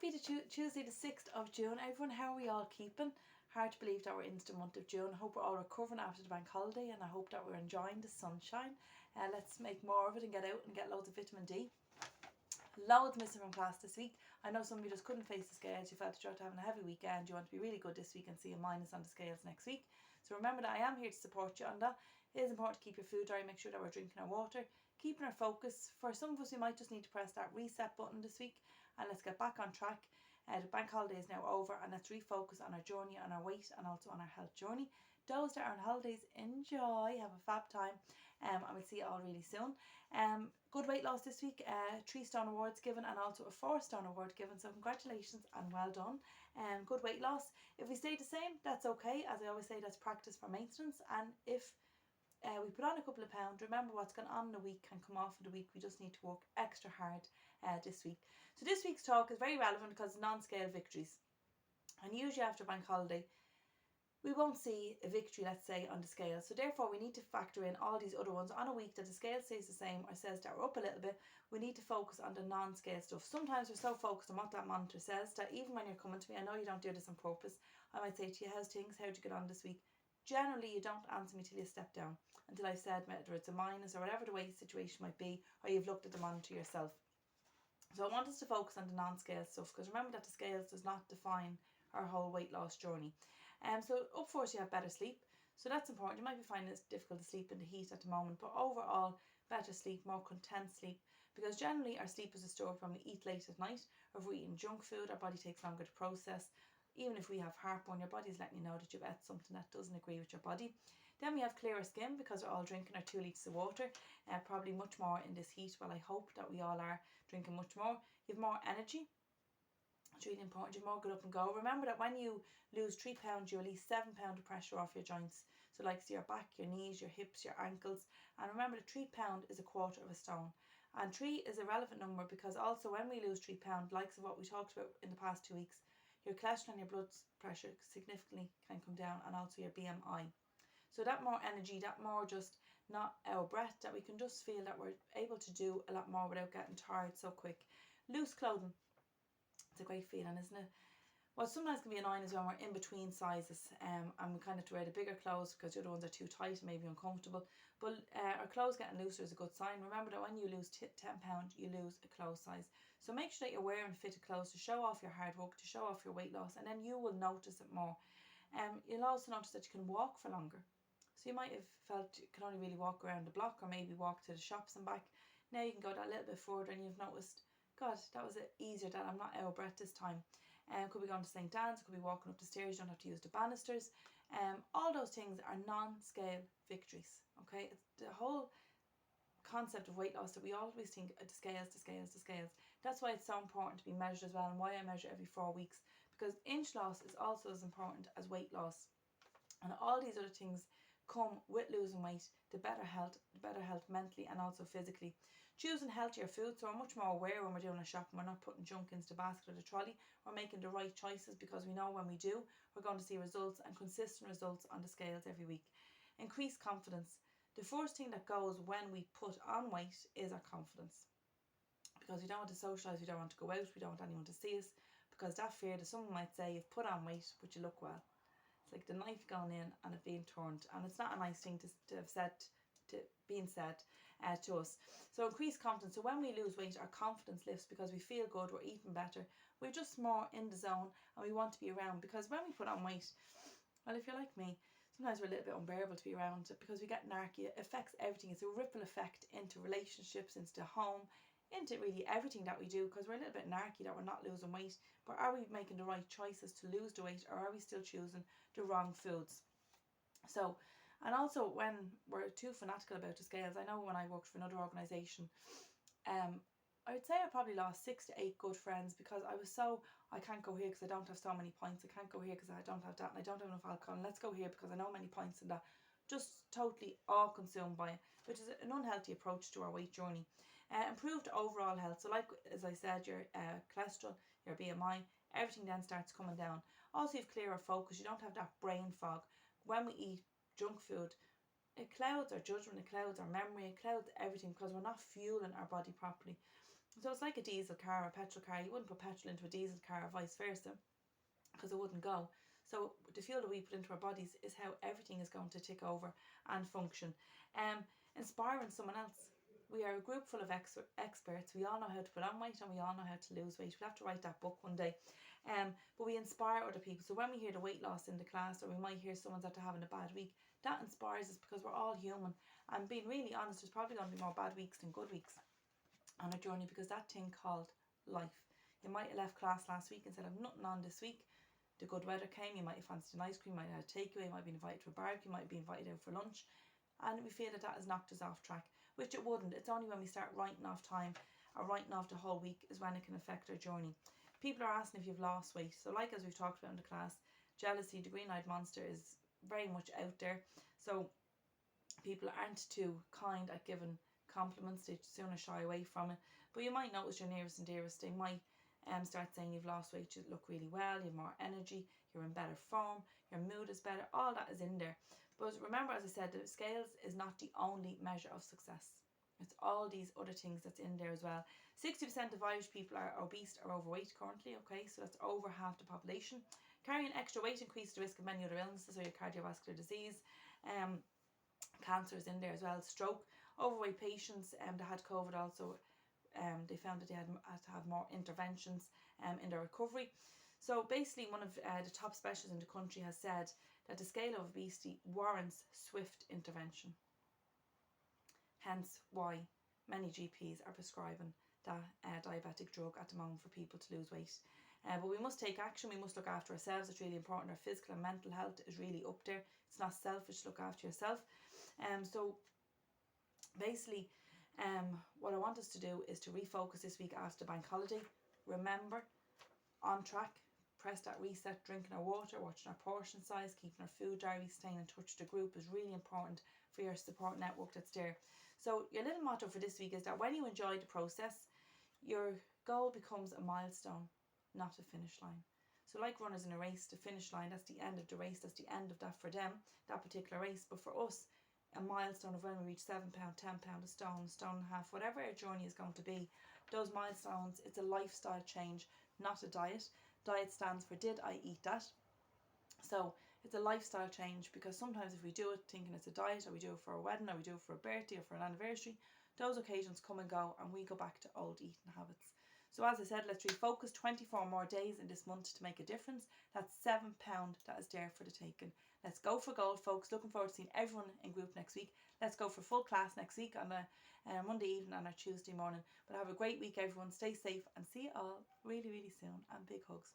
Happy to Tuesday the 6th of June. Everyone, how are we all keeping? Hard to believe that we're into the month of June. I hope we're all recovering after the bank holiday, and I hope that we're enjoying the sunshine. Let's make more of it and get out and get loads of vitamin D. Loads missing from class this week. I know some of you just couldn't face the scales. You felt that you're having a heavy weekend. You want to be really good this week and see a minus on the scales next week. So remember that I am here to support you on that. It is important to keep your food dry, make sure that we're drinking our water, keeping our focus. For some of us, we might just need to press that reset button this week and let's get back on track. The bank holiday is now over and let's refocus on our journey, on our weight and also on our health journey. Those that are on holidays, enjoy, have a fab time, and we'll see you all really soon. Good weight loss this week, 3 stone awards given and also a 4 stone award given, so congratulations and well done. Good weight loss. If we stay the same, that's okay. As I always say, that's practice for maintenance, and if we put on a couple of pounds, remember what's going on in the week can come off in the week. We just need to work extra hard this week. So this week's talk is very relevant because it's non-scale victories, and usually after bank holiday we won't see a victory, let's say, on the scale. So therefore we need to factor in all these other ones. On a week that the scale stays the same or says that we're up a little bit, we need to focus on the non-scale stuff. Sometimes we're so focused on what that monitor says that even when you're coming to me, I know you don't do this on purpose, I might say to you, how's things, how'd you get on this week? Generally you don't answer me till you step down, until I've said whether it's a minus or whatever the weight situation might be, or you've looked at the monitor yourself. So I want us to focus on the non-scale stuff, because remember that the scales does not define our whole weight loss journey. So up first, you have better sleep, so that's important. You might be finding it difficult to sleep in the heat at the moment, but overall better sleep, more content sleep, because generally our sleep is disturbed when we eat late at night, or if we're eating junk food, our body takes longer to process. Even if we have heartburn, your body's letting you know that you've ate something that doesn't agree with your body. Then we have clearer skin because we're all drinking our 2 litres of water, probably much more in this heat. Well, I hope that we all are drinking much more. You have more energy. It's really important. You have more get up and go. Remember that when you lose 3 pounds, you release 7 pounds of pressure off your joints. So like your back, your knees, your hips, your ankles. And remember that 3 pounds is a quarter of a stone. And 3 is a relevant number because also when we lose 3 pounds, likes of what we talked about in the past 2 weeks, your cholesterol and your blood pressure significantly can come down, and also your BMI. So that more energy, that more just not our breath, that we can just feel that we're able to do a lot more without getting tired so quick. Loose clothing, it's a great feeling, isn't it? What sometimes can be annoying is when we're in between sizes and we kind of have to wear the bigger clothes because the other ones are too tight and maybe uncomfortable. But our clothes getting looser is a good sign. Remember that when you lose 10 pounds, you lose a clothes size. So make sure that you're wearing fitted clothes to show off your hard work, to show off your weight loss, and then you will notice it more. You'll also notice that you can walk for longer. So you might have felt you can only really walk around the block or maybe walk to the shops and back. Now you can go that little bit further and you've noticed, God, that was easier, that I'm not out of breath this time. Could be going to St. Dan's, could be walking up the stairs, you don't have to use the banisters. All those things are non-scale victories, okay? It's the whole concept of weight loss that we always think the scales. That's why it's so important to be measured as well, and why I measure every 4 weeks, because inch loss is also as important as weight loss. And all these other things come with losing weight, the better health mentally and also physically. Choosing healthier food, so we're much more aware when we're doing a shopping. We're not putting junk into the basket or the trolley. We're making the right choices because we know when we do, we're going to see results, and consistent results on the scales every week. Increased confidence. The first thing that goes when we put on weight is our confidence, because we don't want to socialise, we don't want to go out, we don't want anyone to see us, because that fear that someone might say you've put on weight but you look well. It's like the knife going in and it being turned, and it's not a nice thing to have said, to being said to us. So increased confidence. So when we lose weight, our confidence lifts because we feel good, we're eating better, we're just more in the zone, and we want to be around. Because when we put on weight, well, if you're like me, sometimes we're a little bit unbearable to be around because we get narky. It affects everything. It's a ripple effect into relationships, into the home, into really everything that we do, because we're a little bit narky that we're not losing weight. But are we making the right choices to lose the weight, or are we still choosing the wrong foods? So, and also when we're too fanatical about the scales, I know when I worked for another organisation, I would say I probably lost 6 to 8 good friends because I was so, I can't go here because I don't have so many points, I can't go here because I don't have that, and I don't have enough alcohol, and let's go here because I know many points in that. Just totally all consumed by it, which is an unhealthy approach to our weight journey. Improved overall health. So like as I said, your cholesterol, your BMI, everything then starts coming down. Also you have clearer focus, you don't have that brain fog. When we eat junk food, it clouds our judgment, it clouds our memory, it clouds everything because we're not fueling our body properly. So it's like a diesel car or a petrol car. You wouldn't put petrol into a diesel car or vice versa, because it wouldn't go. So the fuel that we put into our bodies is how everything is going to tick over and function. Inspiring someone else. We are a group full of experts. We all know how to put on weight and we all know how to lose weight. We'll have to write that book one day. But we inspire other people. So when we hear the weight loss in the class, or we might hear someone's after having a bad week, that inspires us, because we're all human. And being really honest, there's probably going to be more bad weeks than good weeks on a journey, because that thing called life. You might have left class last week and said, I've nothing on this week. The good weather came, you might have fancied an ice cream, you might have had a takeaway, you might be invited to a barbecue, you might be invited out for lunch, and we feel that that has knocked us off track, which it wouldn't. It's only when we start writing off time or writing off the whole week is when it can affect our journey. People are asking if you've lost weight. So like as we've talked about in the class, jealousy, the green-eyed monster, is very much out there. So people aren't too kind at giving compliments. They sooner shy away from it. But you might notice your nearest and dearest, they might start saying you've lost weight, you look really well, you have more energy, you're in better form, your mood is better. All that is in there. But remember, as I said, the scales is not the only measure of success. It's all these other things that's in there as well. 60% of Irish people are obese or overweight currently, okay, so that's over half the population. Carrying extra weight increases the risk of many other illnesses, so your cardiovascular disease, cancer is in there as well, stroke. Overweight patients that had COVID also, they found that they had to have more interventions in their recovery. So basically, one of the top specialists in the country has said that the scale of obesity warrants swift intervention. Hence why many GPs are prescribing that diabetic drug at the moment for people to lose weight. But we must take action. We must look after ourselves. It's really important. Our physical and mental health is really up there. It's not selfish to look after yourself. So basically, what I want us to do is to refocus this week after the bank holiday. Remember, on track, press that reset, drinking our water, watching our portion size, keeping our food diary, staying in touch with the group is really important for your support network that's there. So your little motto for this week is that when you enjoy the process, your goal becomes a milestone, not a finish line. So like runners in a race, the finish line, that's the end of the race, that's the end of that for them, that particular race. But for us, a milestone of when we reach £7, £10, a stone and a half, whatever our journey is going to be, those milestones, it's a lifestyle change, not a diet. Diet stands for did I eat that? So it's a lifestyle change, because sometimes if we do it thinking it's a diet, or we do it for a wedding, or we do it for a birthday or for an anniversary, those occasions come and go and we go back to old eating habits. So as I said, let's refocus. 24 more days in this month to make a difference. That's £7 that is there for the taking. Let's go for gold, folks. Looking forward to seeing everyone in group next week. Let's go for full class next week on a Monday evening and a Tuesday morning. But have a great week, everyone. Stay safe and see you all really, really soon. And big hugs.